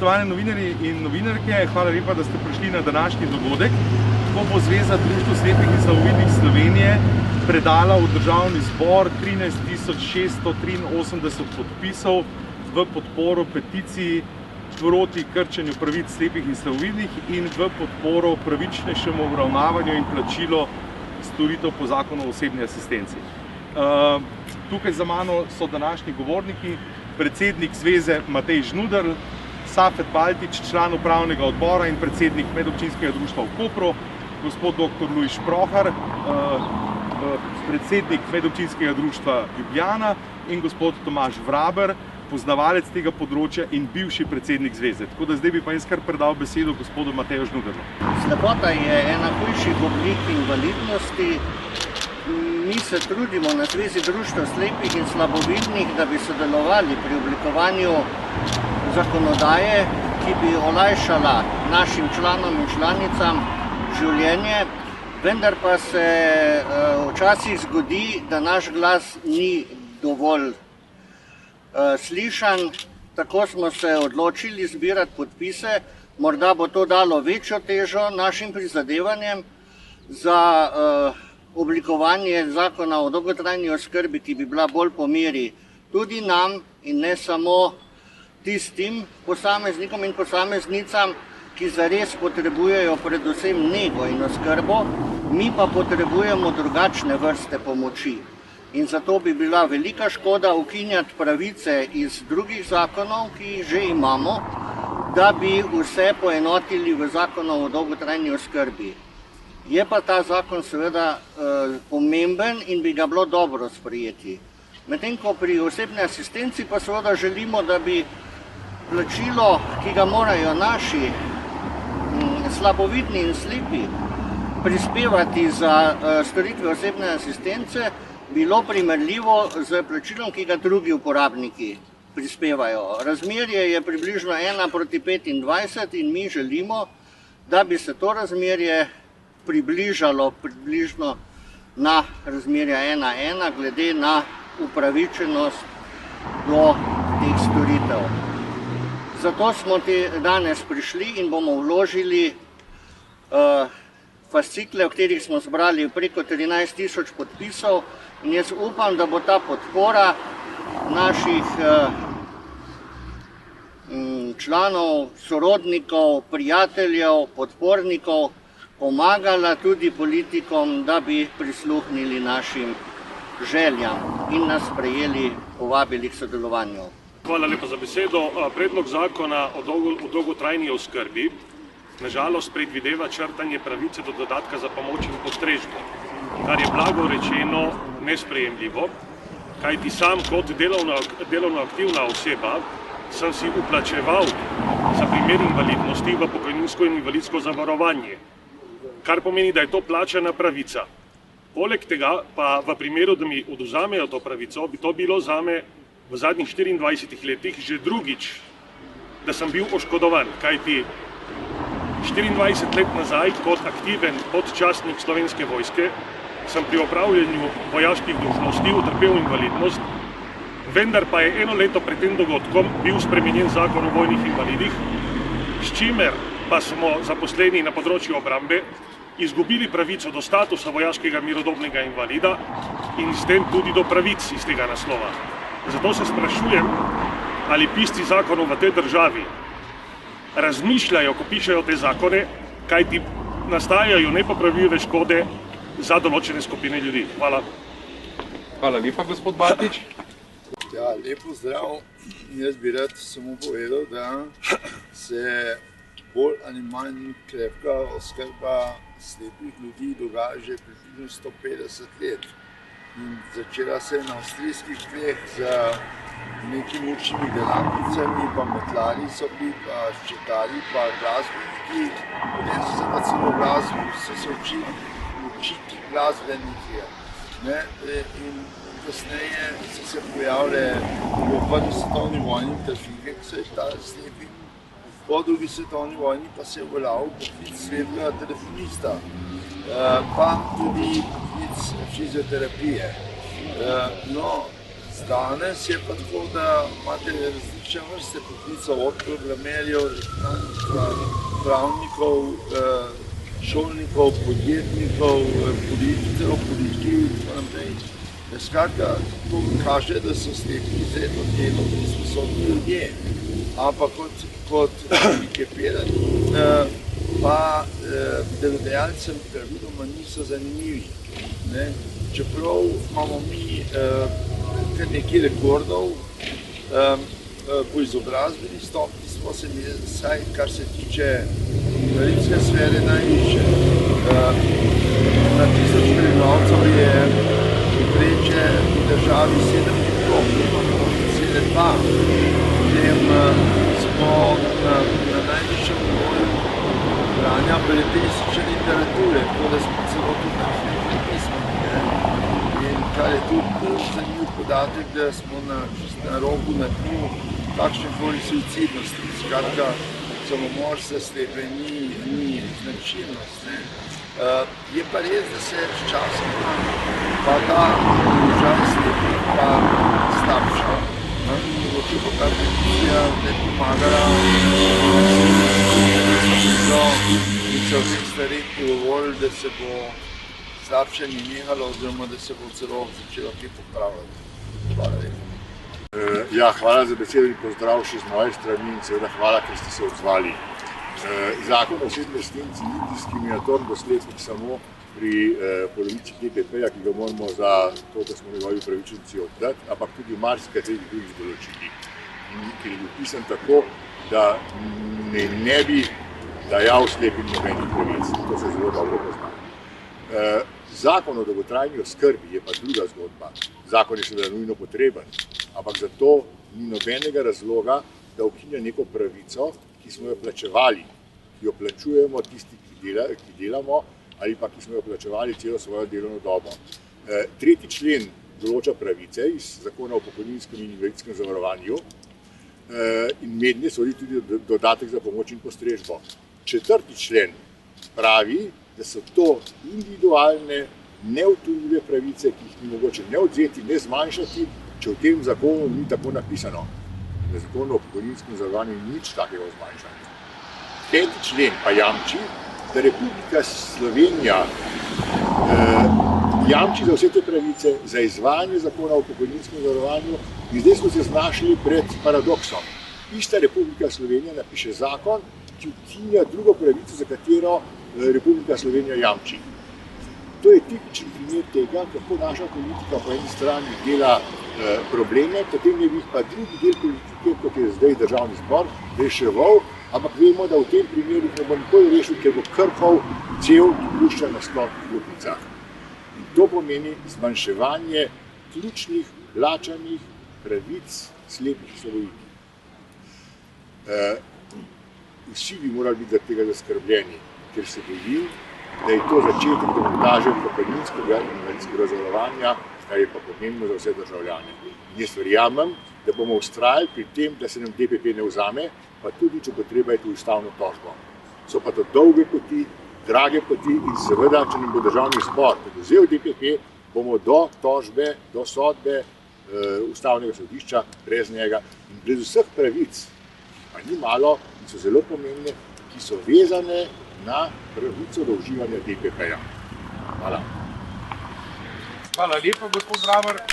Spoštovani novinarji in novinarke, hvala lepa, da ste prišli na današnji dogodek. Ko bo Zveza društev slepih in slabovidnih Slovenije predala v Državni zbor 13.683 podpisov v podporo peticiji proti krčenju pravic slepih in slabovidnih in v podporo pravičnejšemu obravnavanju in plačilo storitev po zakonu o osebni asistenci. Tukaj za mano so današnji govorniki, predsednik Zveze Matej Žnudar, Safet Baltič, član upravnega odbora in predsednik medobčinskega društva v Kopru, gospod dr. Luis Šprohar, predsednik medobčinskega društva Ljubljana in gospod Tomaž Vraber, poznavalec tega področja in bivši predsednik zveze. Tako da zdaj bi pa jaz kar predal besedo gospodu Mateju Žnudarju. Slepota je ena hujših oblik invalidnosti. Mi se trudimo na Zvezi društev slepih in slabovidnih, da bi sodelovali pri oblikovanju zakonodaje, ki bi olajšala našim članom in članicam življenje, vendar pa se včasih zgodi, da naš glas ni dovolj slišan. Tako smo se odločili zbirati podpise. Morda bo to dalo večjo težo našim prizadevanjem za oblikovanje zakona o dolgotrajni oskrbi, ki bi bila bolj po meri tudi nam in ne samo tistim posameznikom in posameznicam, ki zares potrebujejo predvsem nego in oskrbo, mi pa potrebujemo drugačne vrste pomoči. In zato bi bila velika škoda ukinjati pravice iz drugih zakonov, ki jih že imamo, da bi vse poenotili v zakonu o dolgotrajni oskrbi. Je pa ta zakon seveda pomemben in bi ga bilo dobro sprejeti. Medtem ko pri osebni asistenci pa seveda želimo, da bi plačilo, ki ga morajo naši slabovidni in slepi prispevati za storitve osebne asistence, bilo primerljivo z plačilom, ki ga drugi uporabniki prispevajo. Razmerje je približno 1:25 in mi želimo, da bi se to razmerje približalo približno na razmerja 1:1 glede na upravičenost do teh storitev. Zato smo danes prišli in bomo vložili fascikle, v katerih smo zbrali preko 13.000 podpisov in jaz upam, da bo ta podpora naših članov, sorodnikov, prijateljev, podpornikov pomagala tudi politikom, da bi prisluhnili našim željam in nas sprejeli, povabili k sodelovanju. Hvala lepa za besedo. Predlog zakona o dolgotrajni oskrbi nažalost predvideva črtanje pravice do dodatka za pomoč in postrežbo, kar je blago rečeno nesprejemljivo, kajti sam kot delovno aktivna oseba sem si vplačeval za primer invalidnosti v pokojninsko in invalidsko zavarovanje, kar pomeni, da je to plačana pravica. Poleg tega pa v primeru, da mi odvzamejo to pravico, bi to bilo zame v zadnjih 24 letih že drugič, da sem bil oškodovan, kajti 24 let nazaj kot aktiven podčastnik Slovenske vojske sem pri opravljanju vojaških dolžnosti utrpel invalidnost, vendar pa je eno leto pred tem dogodkom bil spremenjen zakon o vojnih invalidih, s čimer pa smo zaposleni na področju obrambe izgubili pravico do statusa vojaškega mirodobnega invalida in s tem tudi do pravic iz tega naslova. Zato se sprašujem, ali pisci zakonov v tej državi razmišljajo, ko pišejo te zakone, kajti nastajajo nepopravljive škode za določene skupine ljudi. Hvala. Hvala lepa, gospod Baltič. Ja, lep pozdrav. Jaz bi rad samo povedal, da se bolj ali manj krepka oskrba slepih ljudi dogaja že približno 150 let. In začela se je na avstrijskih tleh z nekimi učnimi delavnicami, pa metlari so bili, pa ščetari, pa glasbeniki. Potem so se pa celo učiti glasbeniki. In kasneje so se pojavile v prvi svetovni vojni trafike, ki so jih dali slepi. Po drugi svetovni vojni pa se je uveljavil poklic slepega telefonista, pa tudi poklic fizioterapije. No, Danes je pa tako, da imate različne vrste poklicev, od programerjev, pravnikov, šolnikov, podjetnikov, politikov in tako naprej. Skratka, to kaže, da so slepi izredno delovni sposobni ljudje, ampak kot hendikepirani pa delodajalcem praviloma niso zanimivi. Čeprav imamo mi kar nekaj rekordov po izobrazbeni stopnji, smo se vsaj kar se tiče invalidske sfere najvišje. Na 1000 prebivalcev je povprečje v državi 7,2. Potem smo na najvišjem nivoju branja beletristične literature, tako da smo celo tudi na knjižni pismeni. In kar je tudi zanimiv podatek, da smo na robu na dnu takšnekoli suicidnosti. Skratka, samomor za slepe ni značilnost. Je pa res, da se sčasoma pa ta položaj slepih pa slabša. Mogoče bo ta peticija ne pomagala, in so vseh starih dovolj, da se bo slabšanje nehalo oziroma da se bo celo začelo kaj popravljati. Hvala lepa. Hvala za besedo in pozdrav še z moje strani in seveda hvala, ker ste se odzvali. Zakon o osebni asistenci ni diskriminatoren do slepih samo pri polovici DPP-ja, ki ga moramo za to, da smo njegovi upravičenci oddati, ampak tudi v marsikaterih drugih določilih, ker je napisan tako, da ne bi dajal slepim nobenih pravic. To se zelo dobro pozna. Zakon o dolgotrajni oskrbi je pa druga zgodba. Zakon je seveda nujno potreben, ampak zato ni nobenega razloga, da ukinja neko pravico, ki smo jo plačevali, ki jo plačujemo tisti, ki delamo, ali pa ki smo jo plačevali celo svojo delovno dobo. 3. člen določa pravice iz Zakona o pokojninskem in invalidskem zavarovanju in mednje sodi tudi dodatek za pomoč in postrežbo. 4. člen pravi, da so to individualne, neodtujljive pravice, ki jih ni mogoče ne odvzeti, ne zmanjšati, če v tem zakonu ni tako napisano. Na Zakonu o pokojninskem zavarovanju ni nič takega o zmanjšanju. 5. člen pa jamči, da Republika Slovenija jamči za vse te pravice, za izvajanje Zakona o pokojninskem zavarovanju in zdaj smo se znašli pred paradoksom. Ista Republika Slovenija napiše zakon, ki ukinja drugo pravico, za katero Republika Slovenija jamči. To je tipičen primer tega, kako naša politika po eni strani dela probleme, potem je pa drugi del politike, kot je zdaj Državni zbor, reševal, ampak vemo, da v tem primeru ne bo nikoli rešil, ker bo krpal cel društva na stotih lopnicah. In to pomeni zmanjševanje ključnih plačanih pravic slepih slovencev. Vsi bi morali biti zaradi tega zaskrbljeni, ker se bojim, da je to začetek demontaže pokojninskega in invalidskega zavarovanja, kar je pa pomembno za vse državljane. In jaz verjamem, da bomo vztrajali pri tem, da se nam DPP ne vzame, pa tudi, če bo treba iti v ustavno tožbo. So pa to dolge poti, drage poti in seveda, če nam bo Državni zbor odvzel DPP, bomo do tožbe, do sodbe ustavnega sodišča brez njega in brez vseh pravic, pa ni malo in so zelo pomembne, ki so vezane na pravico do uživanja DPP-ja. Hvala. Hvala lepa, gospod Bramar.